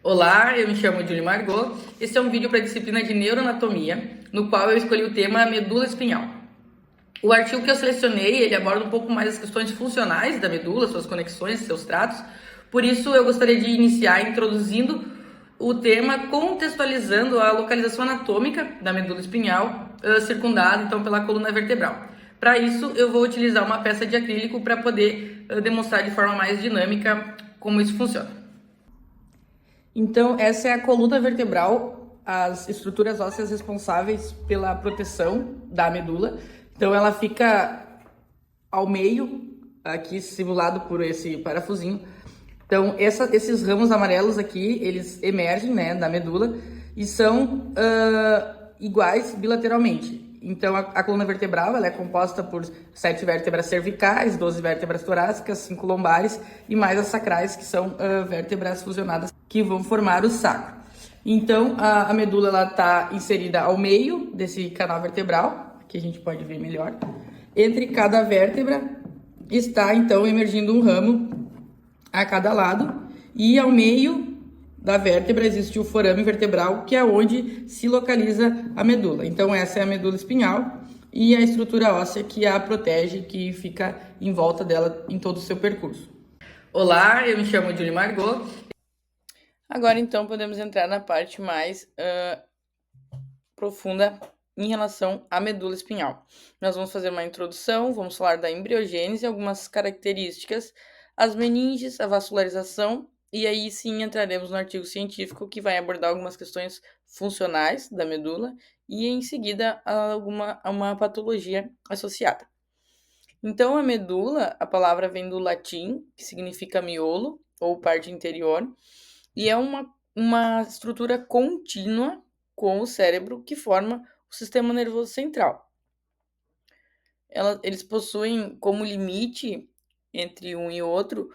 Olá, eu me chamo Julie Margot. Este é um vídeo para a disciplina de neuroanatomia, no qual eu escolhi o tema medula espinhal. O artigo que eu selecionei, ele aborda um pouco mais as questões funcionais da medula, suas conexões, seus tratos. Por isso, eu gostaria de iniciar introduzindo o tema, contextualizando a localização anatômica da medula espinhal, circundada então pela coluna vertebral. Para isso, eu vou utilizar uma peça de acrílico para poder demonstrar de forma mais dinâmica como isso funciona. Então, essa é a coluna vertebral, as estruturas ósseas responsáveis pela proteção da medula. Então, ela fica ao meio, aqui simulado por esse parafusinho. Então, esses ramos amarelos aqui, eles emergem, né, da medula e são iguais bilateralmente. Então, a coluna vertebral ela é composta por 7 vértebras cervicais, 12 vértebras torácicas, 5 lombares e mais as sacrais, que são vértebras fusionadas que vão formar o sacro. Então, a medula está inserida ao meio desse canal vertebral, que a gente pode ver melhor. Entre cada vértebra está, então, emergindo um ramo a cada lado e ao meio da vértebra existe o forame vertebral, que é onde se localiza a medula. Então, essa é a medula espinhal e a estrutura óssea que a protege, que fica em volta dela em todo o seu percurso. Olá, eu me chamo Julie Margot. Agora, então, podemos entrar na parte mais profunda em relação à medula espinhal. Nós vamos fazer uma introdução, vamos falar da embriogênese, algumas características, as meninges, a vascularização, e aí sim entraremos no artigo científico que vai abordar algumas questões funcionais da medula e em seguida uma patologia associada. Então, a medula, a palavra vem do latim, que significa miolo ou parte interior, e é uma estrutura contínua com o cérebro que forma o sistema nervoso central. Eles possuem como limite entre um e outro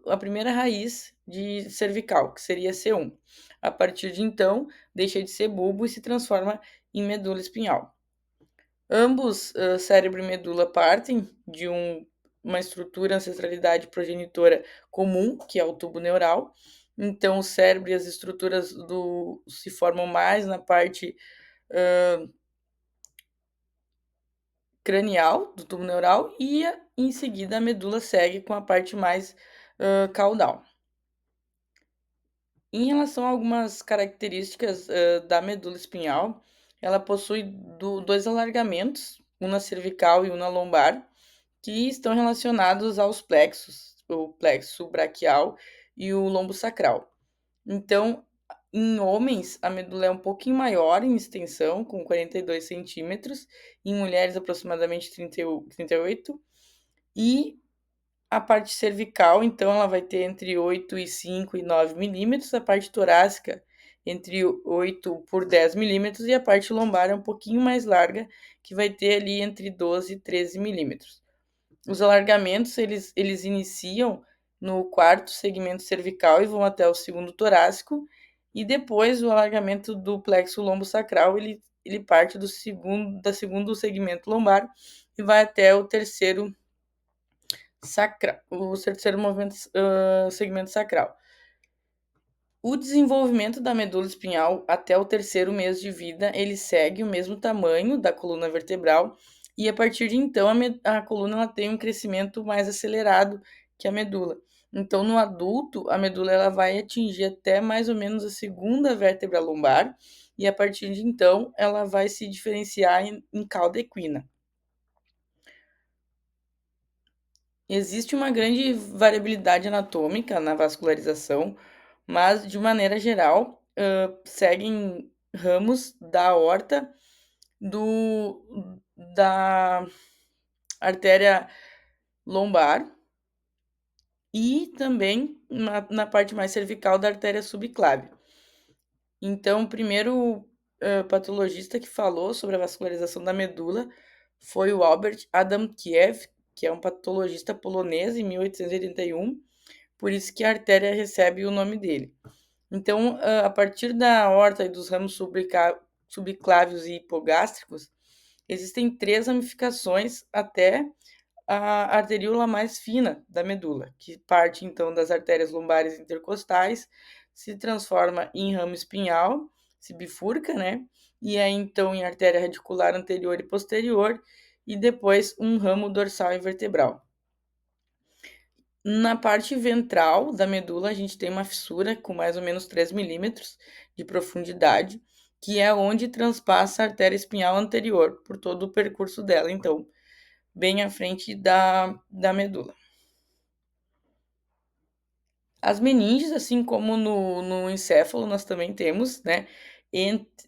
a primeira raiz de cervical, que seria C1. A partir de então, deixa de ser bulbo e se transforma em medula espinhal. Ambos, cérebro e medula, partem de uma estrutura ancestralidade progenitora comum, que é o tubo neural. Então, o cérebro e as estruturas se formam mais na parte cranial do tubo neural e, em seguida, a medula segue com a parte mais caudal. Em relação a algumas características da medula espinhal, ela possui dois alargamentos, um na cervical e um na lombar, que estão relacionados aos plexos, o plexo braquial e o lombo sacral. Então, em homens, a medula é um pouquinho maior em extensão, com 42 centímetros, em mulheres aproximadamente 38, e a parte cervical, então, ela vai ter entre 8 e 5 e 9 milímetros, a parte torácica entre 8 por 10 milímetros, e a parte lombar é um pouquinho mais larga, que vai ter ali entre 12 e 13 milímetros. Os alargamentos, eles iniciam no quarto segmento cervical e vão até o segundo torácico, e depois o alargamento do plexo lombosacral, ele parte do segundo segmento lombar e vai até o terceiro movimento, segmento sacral. O desenvolvimento da medula espinhal até o terceiro mês de vida, ele segue o mesmo tamanho da coluna vertebral e a partir de então a coluna ela tem um crescimento mais acelerado que a medula. Então, no adulto, a medula ela vai atingir até mais ou menos a segunda vértebra lombar e a partir de então ela vai se diferenciar em cauda equina. Existe uma grande variabilidade anatômica na vascularização, mas de maneira geral seguem ramos da aorta, da artéria lombar e também na parte mais cervical da artéria subclave. Então, o primeiro patologista que falou sobre a vascularização da medula foi o Albert Adamkiewicz, que é um patologista polonês, em 1881, por isso que a artéria recebe o nome dele. Então, a partir da aorta e dos ramos subclávios e hipogástricos, existem 3 ramificações até a arteríola mais fina da medula, que parte então das artérias lombares intercostais, se transforma em ramo espinhal, se bifurca, né? E aí então em artéria radicular anterior e posterior, e depois um ramo dorsal e vertebral. Na parte ventral da medula, a gente tem uma fissura com mais ou menos 3 milímetros de profundidade, que é onde transpassa a artéria espinhal anterior, por todo o percurso dela, então, bem à frente da medula. As meninges, assim como no encéfalo, nós também temos, né?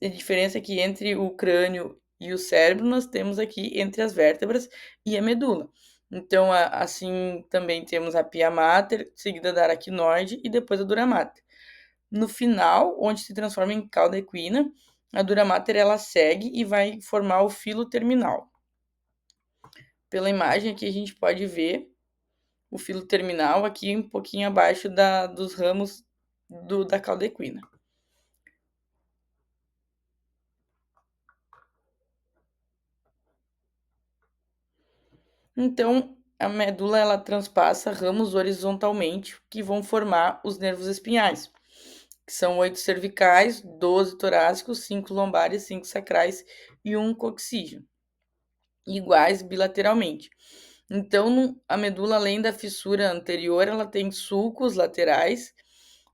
A diferença aqui entre o crânio e o cérebro, nós temos aqui entre as vértebras e a medula. Então, assim, também temos a pia mater, seguida da aracnoide e depois a dura mater. No final, onde se transforma em cauda equina, a dura mater ela segue e vai formar o filo terminal. Pela imagem aqui a gente pode ver o filo terminal aqui um pouquinho abaixo dos ramos da cauda equina. Então, a medula ela transpassa ramos horizontalmente que vão formar os nervos espinhais, que são 8 cervicais, 12 torácicos, 5 lombares, 5 sacrais e 1 coxígeo, iguais bilateralmente. Então, a medula, além da fissura anterior, ela tem sulcos laterais.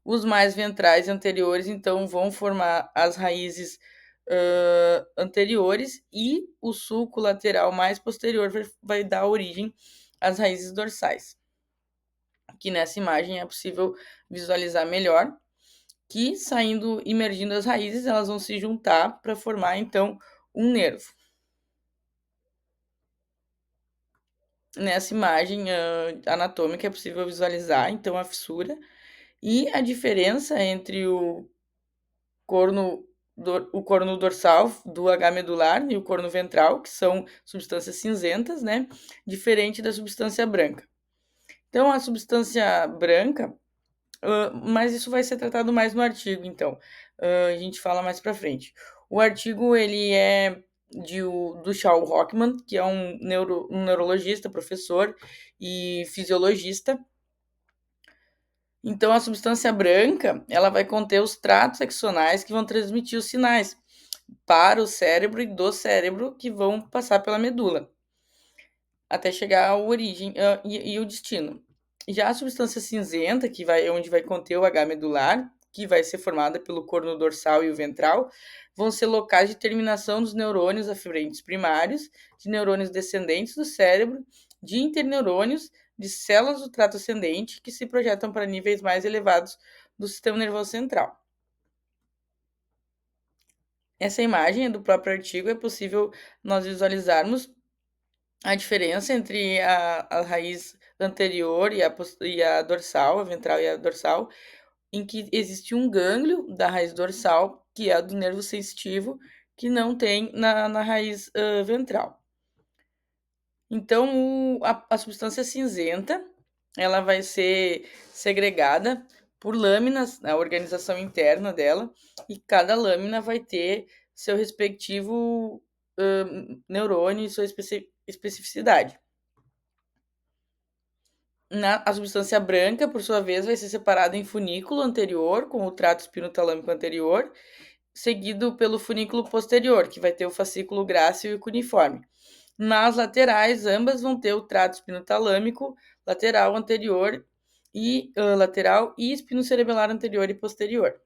Os mais ventrais e anteriores, então, vão formar as raízes anteriores e o sulco lateral mais posterior vai dar origem às raízes dorsais. Aqui nessa imagem é possível visualizar melhor que saindo, emergindo as raízes, elas vão se juntar para formar, então, um nervo. Nessa imagem anatômica é possível visualizar, então, a fissura e a diferença entre o corno dorsal do H medular e o corno ventral, que são substâncias cinzentas, né? Diferente da substância branca. Então, a substância branca, mas isso vai ser tratado mais no artigo, então. A gente fala mais para frente. O artigo, ele é do Charles Rockman, que é um neurologista, professor e fisiologista. Então, a substância branca, ela vai conter os tratos axonais que vão transmitir os sinais para o cérebro e do cérebro que vão passar pela medula, até chegar à origem e o destino. Já a substância cinzenta, onde vai conter o H medular, que vai ser formada pelo corno dorsal e o ventral, vão ser locais de terminação dos neurônios aferentes primários, de neurônios descendentes do cérebro, de interneurônios, de células do trato ascendente, que se projetam para níveis mais elevados do sistema nervoso central. Essa imagem é do próprio artigo, é possível nós visualizarmos a diferença entre a raiz anterior e a dorsal, a ventral e a dorsal, em que existe um gânglio da raiz dorsal, que é do nervo sensitivo, que não tem na raiz ventral. Então, a substância cinzenta, ela vai ser segregada por lâminas, a organização interna dela, e cada lâmina vai ter seu respectivo neurônio e sua especificidade. A substância branca, por sua vez, vai ser separada em funículo anterior, com o trato espinotalâmico anterior, seguido pelo funículo posterior, que vai ter o fascículo grácil e cuneiforme. Nas laterais, ambas vão ter o trato espinotalâmico lateral anterior e lateral e espinocerebelar anterior e posterior.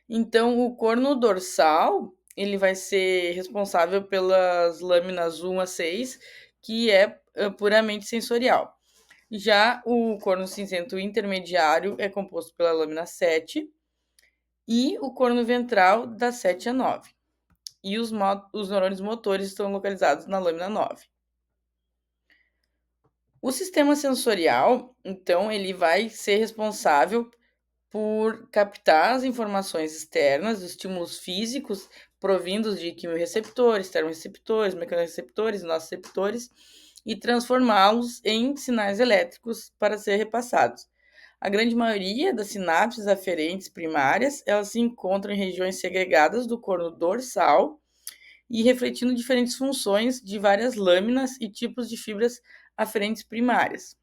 Então, o corno dorsal, ele vai ser responsável pelas lâminas 1 a 6, que é puramente sensorial. Já o corno cinzento intermediário é composto pela lâmina 7 e o corno ventral da 7 a 9. E os neurônios motores estão localizados na lâmina 9. O sistema sensorial, então, ele vai ser responsável por captar as informações externas, os estímulos físicos provindos de quimiorreceptores, termorreceptores, mecanoreceptores, nociceptores, e transformá-los em sinais elétricos para ser repassados. A grande maioria das sinapses aferentes primárias, elas se encontram em regiões segregadas do corno dorsal e refletindo diferentes funções de várias lâminas e tipos de fibras aferentes primárias.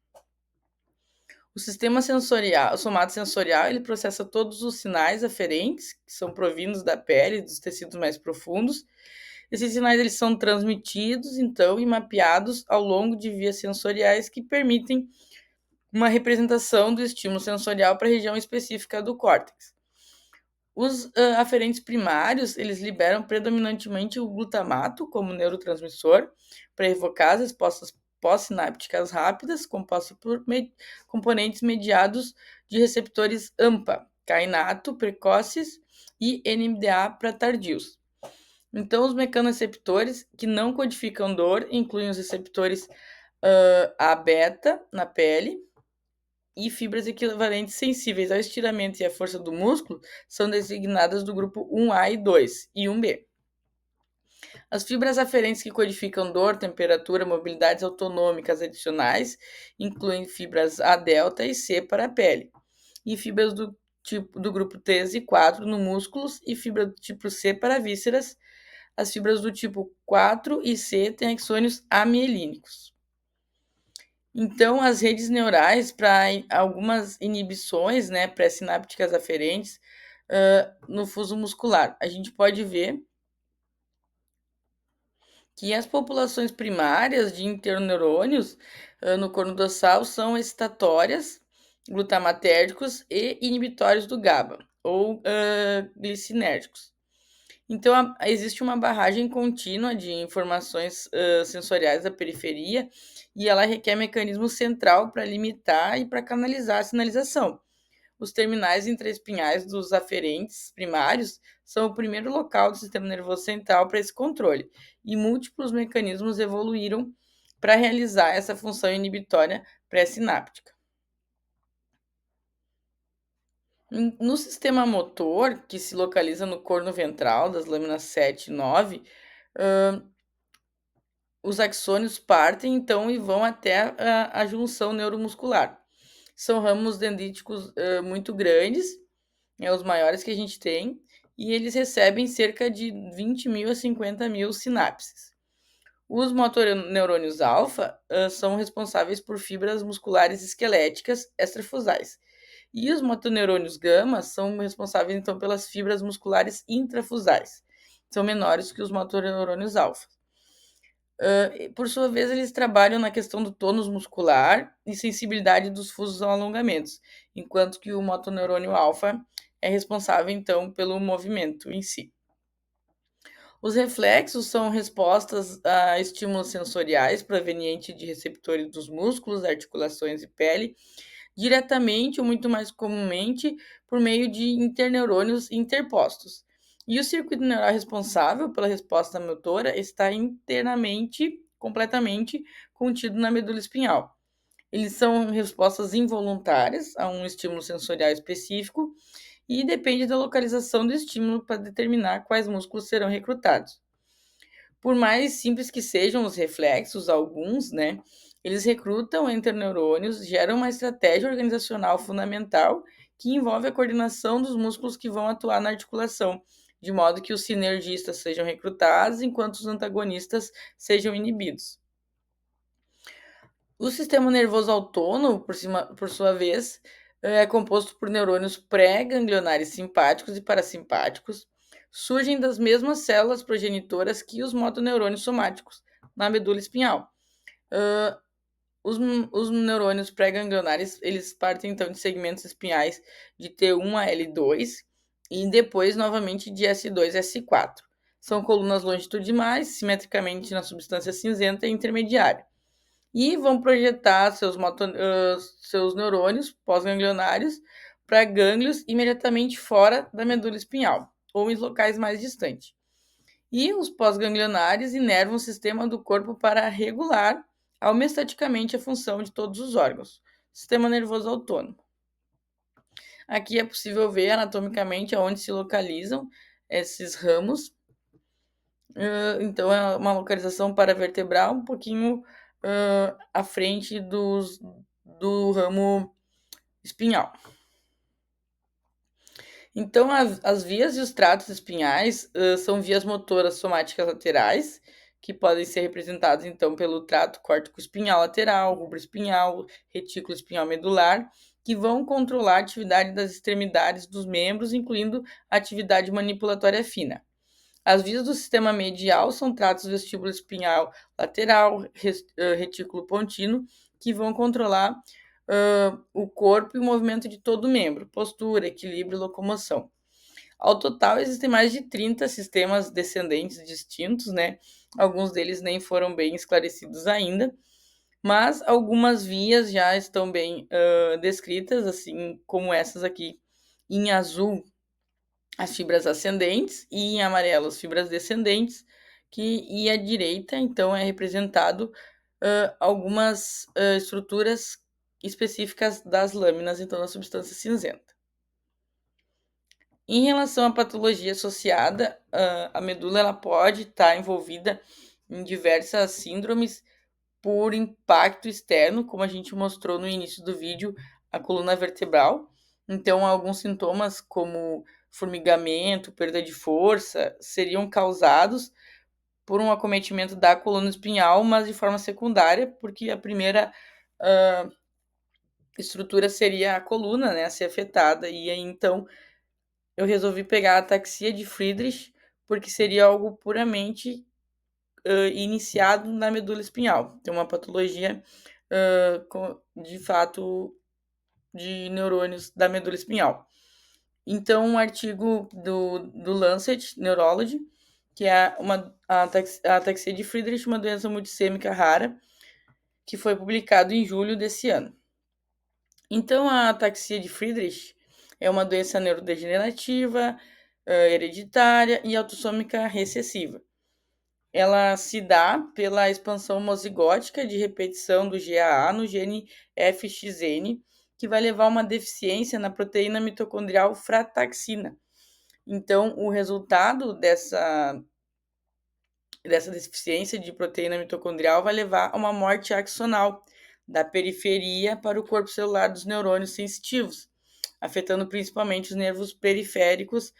O sistema sensorial, o somato sensorial, ele processa todos os sinais aferentes, que são provindos da pele, dos tecidos mais profundos. Esses sinais eles são transmitidos, então, e mapeados ao longo de vias sensoriais que permitem uma representação do estímulo sensorial para a região específica do córtex. Os aferentes primários, eles liberam predominantemente o glutamato como neurotransmissor para evocar as respostas pós-sinápticas rápidas, compostas por componentes mediados de receptores AMPA, kainato precoces e NMDA para tardios. Então, os mecanoreceptores que não codificam dor incluem os receptores A-beta na pele, e fibras equivalentes sensíveis ao estiramento e à força do músculo são designadas do grupo 1A e 2 e 1B. As fibras aferentes que codificam dor, temperatura, mobilidades autonômicas adicionais incluem fibras A delta e C para a pele, e fibras do tipo do grupo 3 e 4 no músculos e fibra do tipo C para vísceras. As fibras do tipo 4 e C têm axônios amielínicos. Então, as redes neurais, para algumas inibições, né, pré-sinápticas aferentes no fuso muscular, a gente pode ver que as populações primárias de interneurônios no corno dorsal são excitatórias, glutamatérgicos e inibitórios do GABA, ou glicinérgicos. Então, existe uma barragem contínua de informações sensoriais da periferia e ela requer mecanismo central para limitar e para canalizar a sinalização. Os terminais intraespinhais dos aferentes primários são o primeiro local do sistema nervoso central para esse controle, e múltiplos mecanismos evoluíram para realizar essa função inibitória pré-sináptica. No sistema motor, que se localiza no corno ventral das lâminas 7 e 9, os axônios partem então e vão até a junção neuromuscular. São ramos dendríticos muito grandes, os maiores que a gente tem, e eles recebem cerca de 20 mil a 50 mil sinapses. Os motoneurônios alfa são responsáveis por fibras musculares esqueléticas extrafusais. E os motoneurônios gama são responsáveis, então, pelas fibras musculares intrafusais. São menores que os motoneurônios alfa. Por sua vez, eles trabalham na questão do tônus muscular e sensibilidade dos fusos alongamentos, enquanto que o motoneurônio alfa é responsável, então, pelo movimento em si. Os reflexos são respostas a estímulos sensoriais provenientes de receptores dos músculos, articulações e pele, diretamente ou muito mais comumente por meio de interneurônios interpostos. E o circuito neural responsável pela resposta motora está internamente, completamente contido na medula espinhal. Eles são respostas involuntárias a um estímulo sensorial específico e depende da localização do estímulo para determinar quais músculos serão recrutados. Por mais simples que sejam os reflexos, alguns, né, eles recrutam interneurônios, geram uma estratégia organizacional fundamental que envolve a coordenação dos músculos que vão atuar na articulação, de modo que os sinergistas sejam recrutados enquanto os antagonistas sejam inibidos. O sistema nervoso autônomo, por sua vez, é composto por neurônios pré-ganglionares simpáticos e parasimpáticos, surgem das mesmas células progenitoras que os motoneurônios somáticos, na medula espinhal. Os neurônios pré-ganglionares, eles partem então de segmentos espinhais de T1 a L2 e depois novamente de S2 a S4. São colunas longitudinais, simetricamente na substância cinzenta e intermediária. E vão projetar seus neurônios pós-ganglionários para gânglios imediatamente fora da medula espinhal ou em locais mais distantes. E os pós-ganglionares inervam o sistema do corpo para regular homeostaticamente a função de todos os órgãos. Sistema nervoso autônomo. Aqui é possível ver anatomicamente aonde se localizam esses ramos. Então, é uma localização paravertebral um pouquinho à frente do ramo espinhal. Então, as vias e os tratos espinhais são vias motoras somáticas laterais, que podem ser representados, então, pelo trato córtico-espinhal lateral, rubro-espinhal, retículo espinhal medular, que vão controlar a atividade das extremidades dos membros, incluindo a atividade manipulatória fina. As vias do sistema medial são tratos vestíbulo espinhal lateral, retículo pontino, que vão controlar o corpo e o movimento de todo o membro, postura, equilíbrio e locomoção. Ao total, existem mais de 30 sistemas descendentes distintos, né? Alguns deles nem foram bem esclarecidos ainda, mas algumas vias já estão bem descritas, assim como essas aqui em azul, as fibras ascendentes, e em amarelo as fibras descendentes, e à direita, então, é representado algumas estruturas específicas das lâminas, então, da substância cinzenta. Em relação à patologia associada, a medula ela pode estar envolvida em diversas síndromes por impacto externo, como a gente mostrou no início do vídeo, a coluna vertebral. Então, alguns sintomas como formigamento, perda de força, seriam causados por um acometimento da coluna espinhal, mas de forma secundária, porque a primeira estrutura seria a coluna, né, a ser afetada, e aí então eu resolvi pegar a ataxia de Friedreich, porque seria algo puramente iniciado na medula espinhal. Tem uma patologia, de fato, de neurônios da medula espinhal. Então, um artigo do Lancet Neurology, que é a ataxia de Friedreich, uma doença multissêmica rara, que foi publicado em julho desse ano. Então, a ataxia de Friedreich é uma doença neurodegenerativa, hereditária e autossômica recessiva. Ela se dá pela expansão homozigótica de repetição do GAA no gene FXN, que vai levar a uma deficiência na proteína mitocondrial frataxina. Então, o resultado dessa deficiência de proteína mitocondrial vai levar a uma morte axonal da periferia para o corpo celular dos neurônios sensitivos, afetando principalmente os nervos periféricos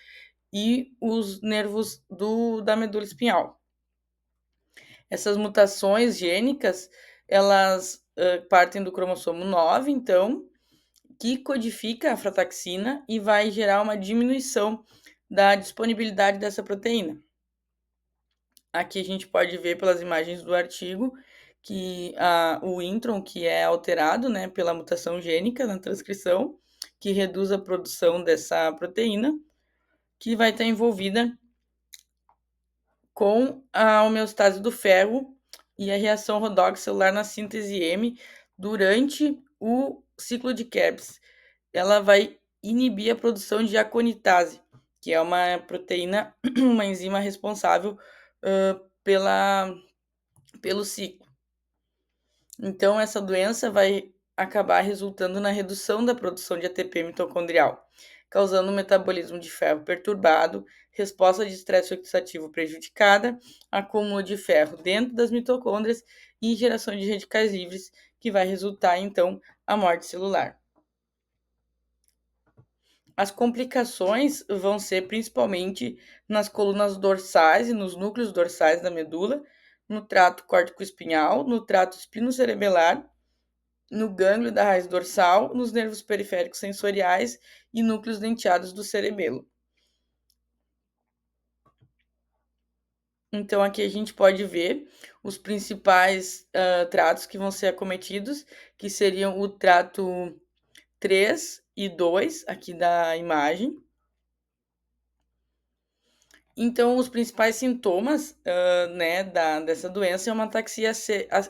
e os nervos da medula espinhal. Essas mutações gênicas, elas partem do cromossomo 9, então, que codifica a frataxina e vai gerar uma diminuição da disponibilidade dessa proteína. Aqui a gente pode ver pelas imagens do artigo que o intron, que é alterado, né, pela mutação gênica na transcrição, que reduz a produção dessa proteína, que vai estar envolvida com a homeostase do ferro e a reação Redox celular na síntese M durante o ciclo de Krebs. Ela vai inibir a produção de aconitase, que é uma proteína, uma enzima responsável pelo ciclo. Então, essa doença vai acabar resultando na redução da produção de ATP mitocondrial, causando um metabolismo de ferro perturbado, resposta de estresse oxidativo prejudicada, acúmulo de ferro dentro das mitocôndrias e geração de radicais livres, que vai resultar, então, a morte celular. As complicações vão ser principalmente nas colunas dorsais e nos núcleos dorsais da medula, no trato córtico-espinhal, no trato espinocerebelar, no gânglio da raiz dorsal, nos nervos periféricos sensoriais e núcleos denteados do cerebelo. Então, aqui a gente pode ver os principais tratos que vão ser acometidos, que seriam o trato 3 e 2, aqui da imagem. Então, os principais sintomas dessa doença é uma ataxia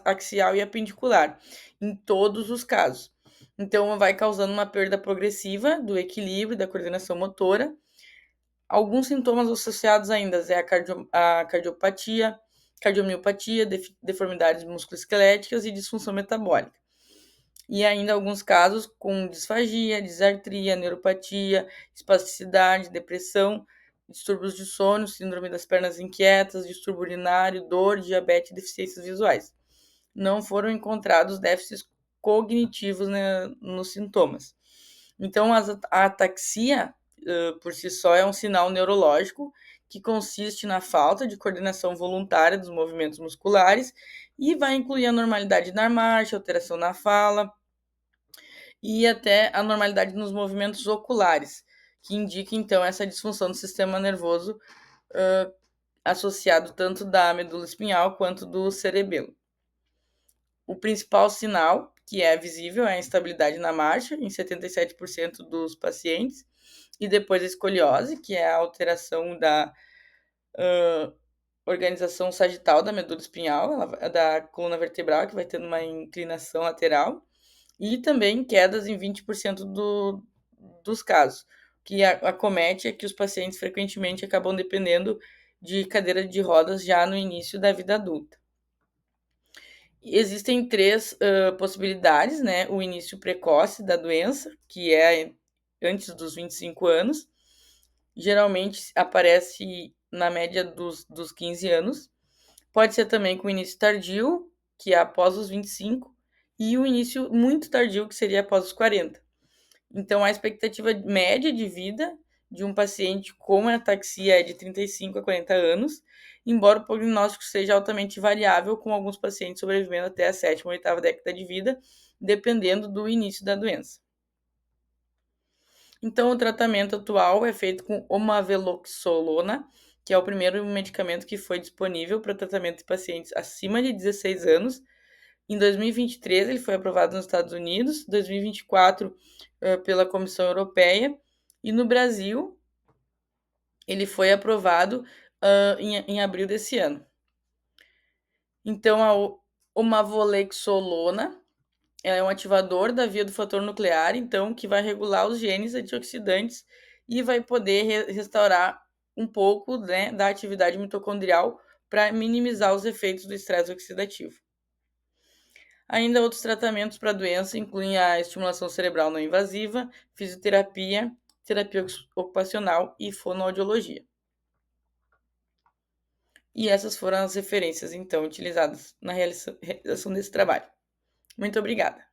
axial e apendicular, em todos os casos. Então, vai causando uma perda progressiva do equilíbrio, da coordenação motora. Alguns sintomas associados ainda é a cardiopatia, cardiomiopatia, deformidades musculoesqueléticas e disfunção metabólica. E ainda alguns casos com disfagia, disartria, neuropatia, espasticidade, depressão, distúrbios de sono, síndrome das pernas inquietas, distúrbio urinário, dor, diabetes e deficiências visuais. Não foram encontrados déficits cognitivos, né, nos sintomas. Então, a ataxia, por si só, é um sinal neurológico que consiste na falta de coordenação voluntária dos movimentos musculares e vai incluir a normalidade na marcha, alteração na fala e até a normalidade nos movimentos oculares, que indica então essa disfunção do sistema nervoso associado tanto da medula espinhal quanto do cerebelo. O principal sinal que é visível é a instabilidade na marcha, em 77% dos pacientes, e depois a escoliose, que é a alteração da organização sagital da medula espinhal, da coluna vertebral, que vai tendo uma inclinação lateral, e também quedas em 20% dos casos. O que acomete é que os pacientes frequentemente acabam dependendo de cadeira de rodas já no início da vida adulta. Existem três possibilidades, né? O início precoce da doença, que é antes dos 25 anos, geralmente aparece na média dos 15 anos. Pode ser também com início tardio, que é após os 25, e o início muito tardio, que seria após os 40. Então, a expectativa média de vida de um paciente com ataxia é de 35 a 40 anos, embora o prognóstico seja altamente variável, com alguns pacientes sobrevivendo até a 7ª ou 8ª década de vida, dependendo do início da doença. Então, o tratamento atual é feito com omaveloxolona, que é o primeiro medicamento que foi disponível para tratamento de pacientes acima de 16 anos. Em 2023, ele foi aprovado nos Estados Unidos, 2024 pela Comissão Europeia, e no Brasil ele foi aprovado em abril desse ano. Então, a omaveloxolona é um ativador da via do fator nuclear, então, que vai regular os genes antioxidantes e vai poder restaurar um pouco, né, da atividade mitocondrial para minimizar os efeitos do estresse oxidativo. Ainda outros tratamentos para a doença incluem a estimulação cerebral não invasiva, fisioterapia, terapia ocupacional e fonoaudiologia. E essas foram as referências, então, utilizadas na realização desse trabalho. Muito obrigada!